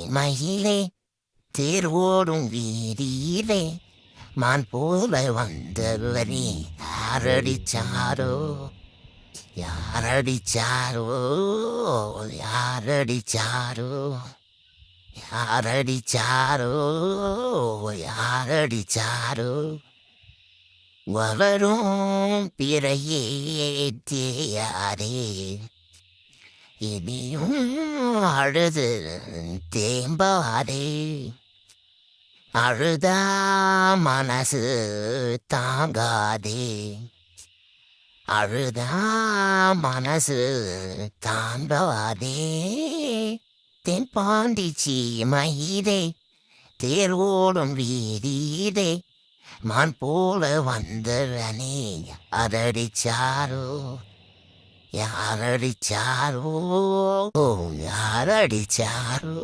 மயிலே தேர் ஓடும் வீதியிலே மான் போல வந்தவரே யாரடிச்சாரோ யாரடிச்சாரோ யாரடிச்சாரோ யாரடிச்சாரோ யாரடிச்சாரோ வளரும் பிறையே தேயாரே இனியும் அழுது தேம்பாரே அழுதா மனசு தாங்காதே அழுதா மனசு தாங்காதே தென்பாண்டிச்சி மயிலே தேர் ஓடும் வீதியிலே மான் போல வந்தவனே யாரடிச்சாரோ யாரடிச்சாரோ யாரடிச்சாரோ